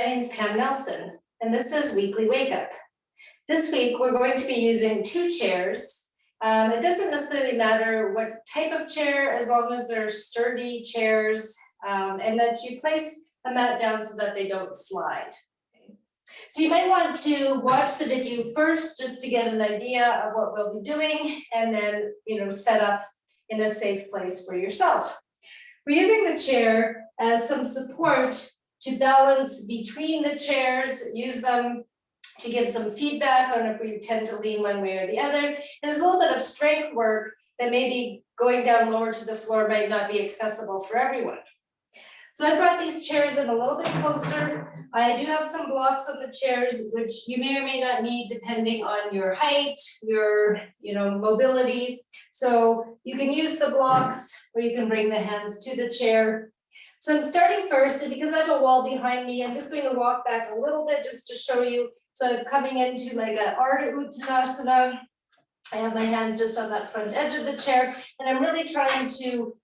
My name is Pam Nelson, and this is Weekly Wake Up. This week, we're going to be using 2 chairs. It doesn't necessarily matter what type of chair, as long as they're sturdy chairs, and that you place a mat down so that they don't slide. So you might want to watch the video first just to get an idea of what we'll be doing, and then set up in a safe place for yourself. We're using the chair as some support to balance between the chairs, use them to get some feedback on if we tend to lean one way or the other. And there's a little bit of strength work that maybe going down lower to the floor might not be accessible for everyone. So I brought these chairs in a little bit closer. I do have some blocks on the chairs, which you may or may not need depending on your height, your mobility. So you can use the blocks or you can bring the hands to the chair. So I'm starting first, and because I have a wall behind me, I'm just going to walk back a little bit just to show you. So I'm coming into like an Ardha Uttanasana. I have my hands just on that front edge of the chair, and I'm really trying to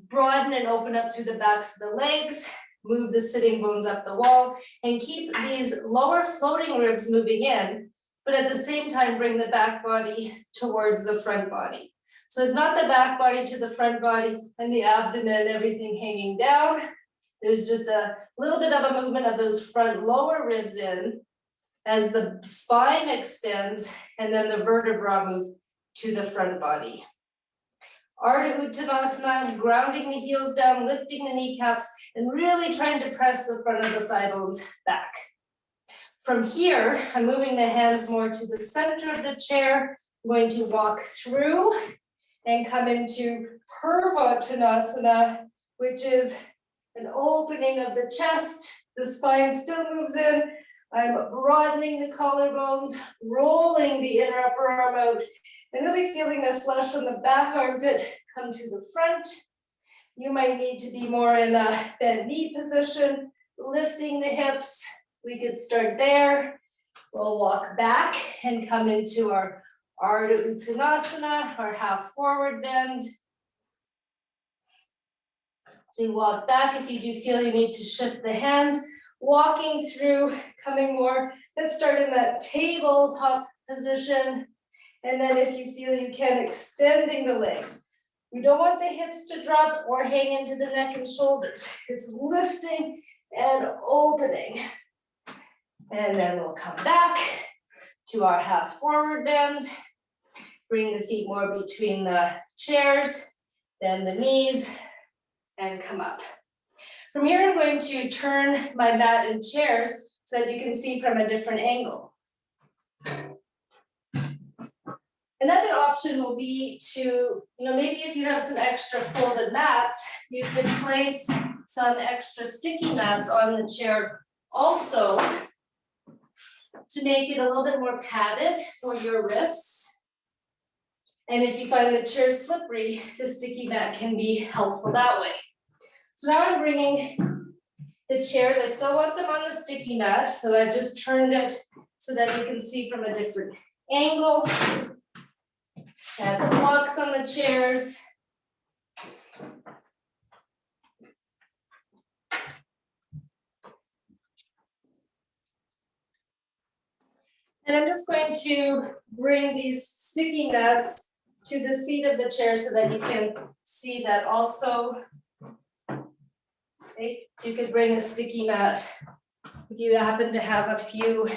broaden and open up through the backs of the legs, move the sitting bones up the wall, and keep these lower floating ribs moving in, but at the same time bring the back body towards the front body. So it's not the back body to the front body and the abdomen, everything hanging down. There's just a little bit of a movement of those front lower ribs in as the spine extends, and then the vertebra move to the front body. Ardha Uttanasana, grounding the heels down, lifting the kneecaps, and really trying to press the front of the thigh bones back. From here, I'm moving the hands more to the center of the chair. I'm going to walk through and come into Purvottanasana, which is an opening of the chest. The spine still moves in. I'm broadening the collarbones, rolling the inner upper arm out, and really feeling the flesh on the back armpit come to the front. You might need to be more in a bent knee position, lifting the hips. We could start there. We'll walk back and come into our Ardha Uttanasana, our half forward bend. So you walk back. If you do feel you need to shift the hands, walking through, coming more. Let's start in that tabletop position. And then if you feel you can, extending the legs. We don't want the hips to drop or hang into the neck and shoulders. It's lifting and opening. And then we'll come back to our half forward bend. Bring the feet more between the chairs, bend the knees, and come up. From here, I'm going to turn my mat and chairs so that you can see from a different angle. Another option will be to, maybe if you have some extra folded mats, you could place some extra sticky mats on the chair also to make it a little bit more padded for your wrists. And if you find the chair slippery, the sticky mat can be helpful that way. So now I'm bringing the chairs. I still want them on the sticky mat, so I've just turned it so that you can see from a different angle. Add the blocks on the chairs. And I'm just going to bring these sticky mats to the seat of the chair so that you can see that also. Okay, so you could bring a sticky mat if you happen to have a few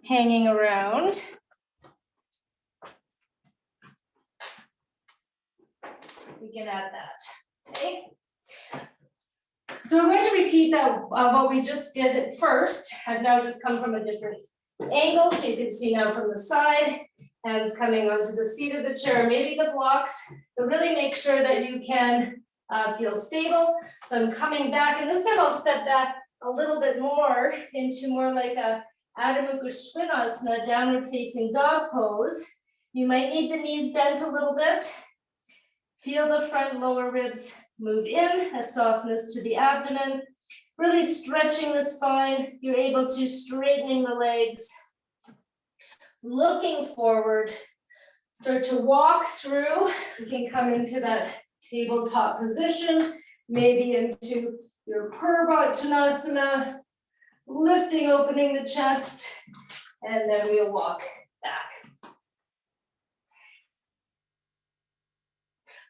hanging around. We can add that, okay? So we're going to repeat that what we just did at first. I've now just come from a different angle, so you can see now from the side, hands coming onto the seat of the chair, maybe the blocks, but really make sure that you can feel stable. So I'm coming back, and this time I'll step back a little bit more into more like a Ardha Uttanasana, downward facing dog pose. You might need the knees bent a little bit. Feel the front lower ribs move in, a softness to the abdomen, really stretching the spine. You're able to straightening the legs, looking forward, start to walk through. We can come into that tabletop position, maybe into your Purvottanasana, lifting, opening the chest, and then we'll walk back.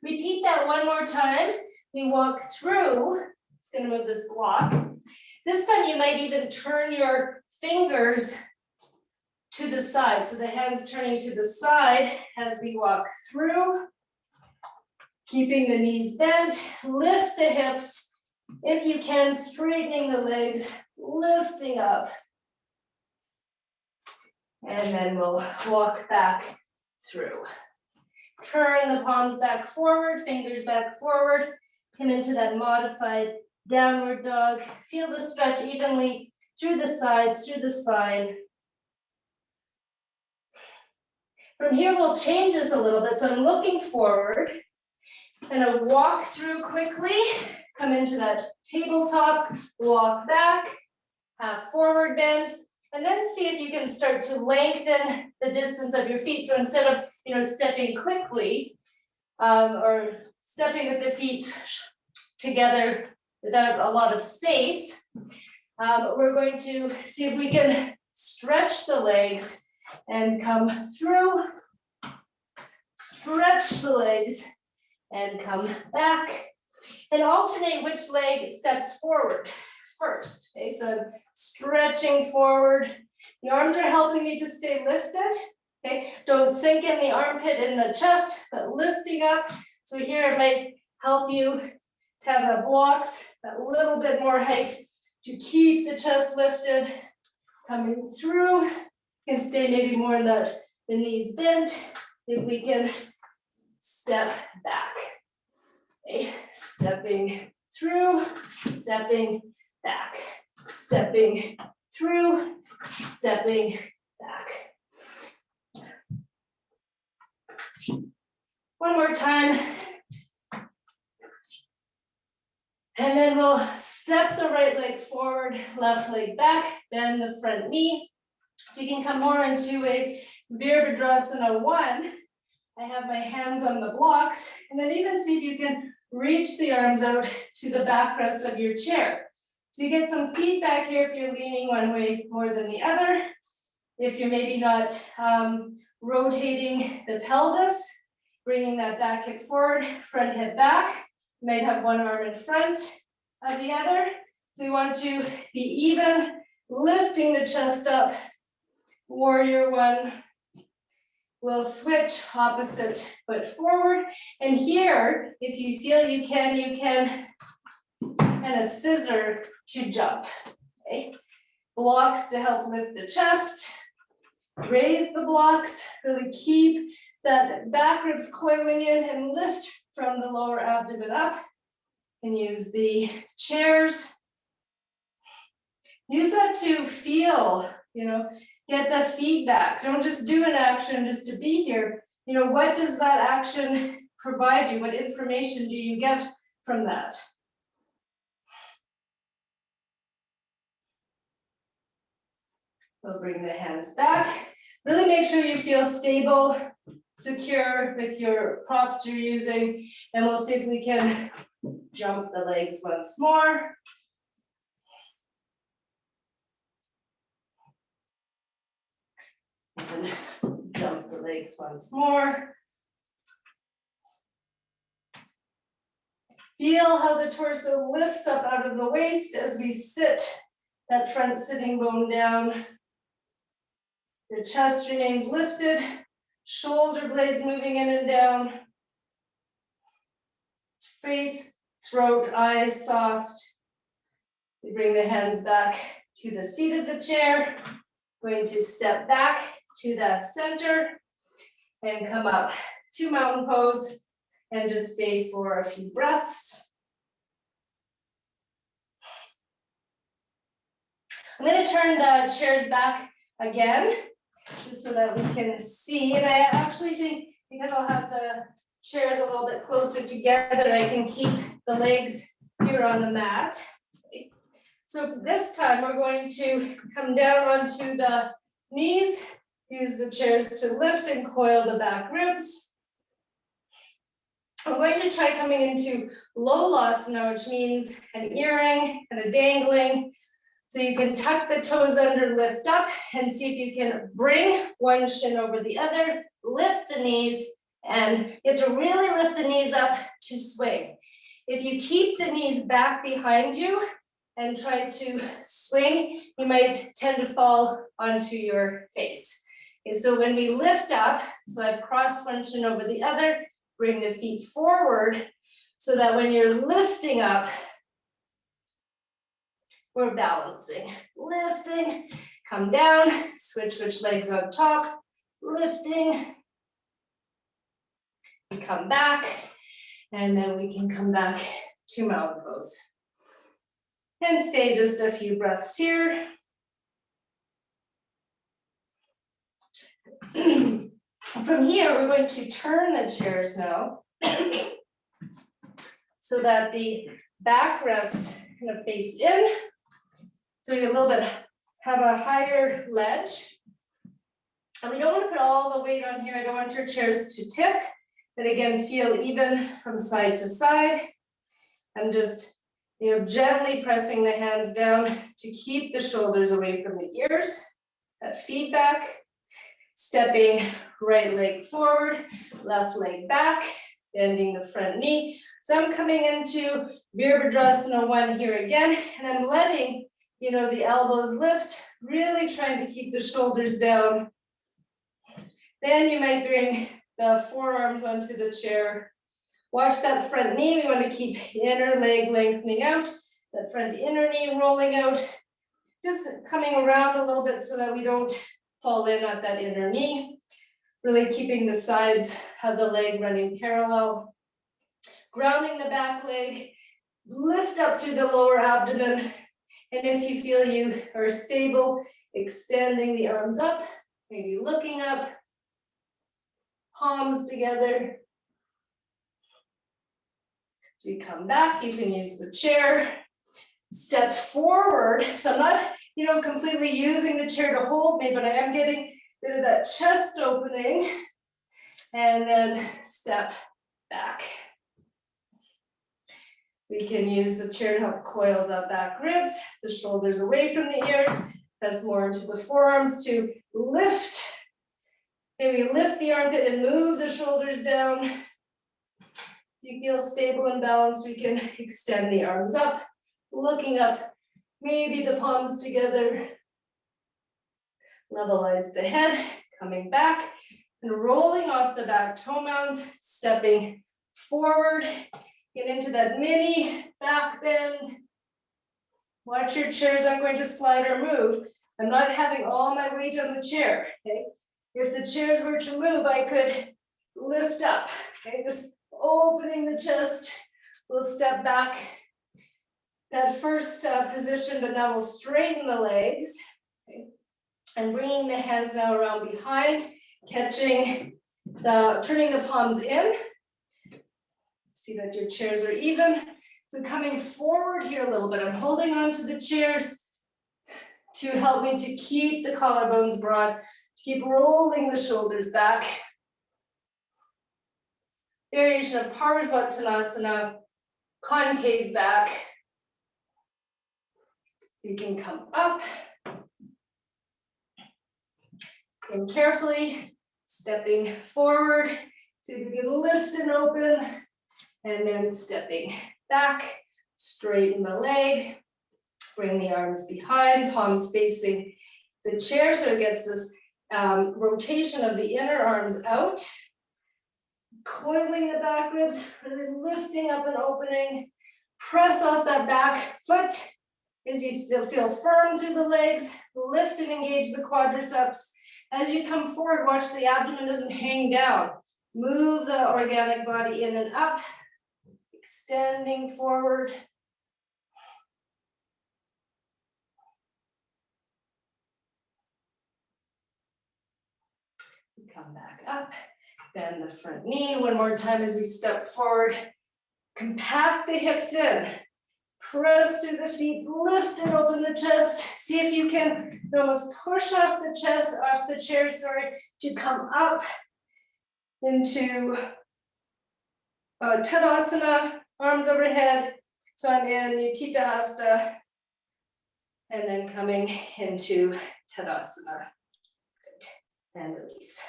Repeat that one more time. We walk through, it's gonna move this block. This time you might even turn your fingers to the side. So the hands turning to the side as we walk through. Keeping the knees bent, lift the hips. If you can, straightening the legs, lifting up. And then we'll walk back through. Turn the palms back forward, fingers back forward. Come into that modified downward dog. Feel the stretch evenly through the sides, through the spine. From here, we'll change this a little bit. So I'm looking forward. Gonna walk through quickly. Come into that tabletop, walk back, half forward bend, and then see if you can start to lengthen the distance of your feet. So instead of stepping quickly or stepping with the feet together without a lot of space, we're going to see if we can stretch the legs and come through, stretch the legs and come back, and alternate which leg steps forward first. Okay, so I'm stretching forward. The arms are helping me to stay lifted. Okay, don't sink in the armpit in the chest, but lifting up. So here it might help you to have the blocks a little bit more height to keep the chest lifted. Coming through, you can stay maybe more in the knees bent. See if we can step back. Okay, stepping through, stepping back, stepping through, stepping back. One more time. And then we'll step the right leg forward, left leg back, bend the front knee. So you can come more into a virabradrasana 1. I have my hands on the blocks, and then even see if you can reach the arms out to the backrest of your chair. So you get some feedback here if you're leaning one way more than the other. If you're maybe not rotating the pelvis, bringing that back hip forward, front hip back. You might have one arm in front of the other. We want to be even, lifting the chest up. Warrior 1. We'll switch opposite foot forward. And here, if you feel you can kind of scissor to jump. Okay? Blocks to help lift the chest. Raise the blocks, really keep that back ribs coiling in and lift from the lower abdomen up. And use the chairs. Use that to feel, get the feedback. Don't just do an action just to be here. What does that action provide you? What information do you get from that? We'll bring the hands back. Really make sure you feel stable, secure with your props you're using. And we'll see if we can jump the legs once more. And jump the legs once more. Feel how the torso lifts up out of the waist as we sit that front sitting bone down. The chest remains lifted, shoulder blades moving in and down. Face, throat, eyes soft. We bring the hands back to the seat of the chair. Going to step back to that center and come up to mountain pose and just stay for a few breaths. I'm going to turn the chairs back again, just so that we can see. And I actually think, because I'll have the chairs a little bit closer together, I can keep the legs here on the mat. Okay. So for this time, we're going to come down onto the knees, use the chairs to lift and coil the back ribs. I'm going to try coming into Lolasana, which means an earring and a dangling, So you can tuck the toes under, lift up, and see if you can bring one shin over the other, lift the knees, and you have to really lift the knees up to swing. If you keep the knees back behind you and try to swing, you might tend to fall onto your face. Okay, so when we lift up, so I've crossed one shin over the other, bring the feet forward so that when you're lifting up, we're balancing, lifting, come down, switch which legs on top, lifting, come back, and then we can come back to mountain pose. And stay just a few breaths here. From here, we're going to turn the chairs now so that the backrests kind of face in. So you a little bit have a higher ledge. And we don't want to put all the weight on here. I don't want your chairs to tip, but again, feel even from side to side. I'm just, gently pressing the hands down to keep the shoulders away from the ears. That feedback. Stepping right leg forward, left leg back, bending the front knee. So I'm coming into virabradrasana 1 here again, and I'm letting, the elbows lift, really trying to keep the shoulders down. Then you might bring the forearms onto the chair. Watch that front knee. We want to keep inner leg lengthening out, that front inner knee rolling out, just coming around a little bit so that we don't fall in at that inner knee, really keeping the sides of the leg running parallel. Grounding the back leg, lift up through the lower abdomen, and if you feel you are stable, extending the arms up, maybe looking up, palms together. As we come back, you can use the chair, step forward. So I'm not completely using the chair to hold me, but I am getting a bit of that chest opening, and then step back. We can use the chair to help coil the back ribs, the shoulders away from the ears, press more into the forearms to lift. Maybe lift the armpit and move the shoulders down. If you feel stable and balanced, we can extend the arms up, looking up. Maybe the palms together. Levelize the head, coming back and rolling off the back toe mounds, stepping forward, get into that mini back bend. Watch your chairs, I'm going to slide or move. I'm not having all my weight on the chair, okay? If the chairs were to move, I could lift up, okay? Just opening the chest, we'll step back. That first position, but now we'll straighten the legs, okay? And bringing the hands now around behind, turning the palms in. See that your chairs are even. So coming forward here a little bit, I'm holding on to the chairs to help me to keep the collarbones broad, to keep rolling the shoulders back. Variation of Purvottanasana, concave back. You can come up. And carefully stepping forward. See if we can lift and open. And then stepping back, straighten the leg. Bring the arms behind, palms facing the chair so it gets this rotation of the inner arms out. Coiling the back ribs, really lifting up and opening. Press off that back foot as you still feel firm through the legs. Lift and engage the quadriceps. As you come forward, watch the abdomen doesn't hang down. Move the organic body in and up, extending forward. Come back up, bend the front knee. One more time as we step forward. Compact the hips in. Press through the feet, lift and open the chest. See if you can almost push off the chair, to come up into Tadasana, arms overhead. So I'm in Utthita Hasta. And then coming into Tadasana. Good. And release.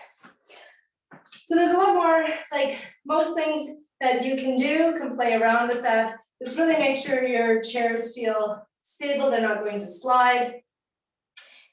So there's a lot more, like most things that you can do, can play around with that. Just really make sure your chairs feel stable, they're not going to slide.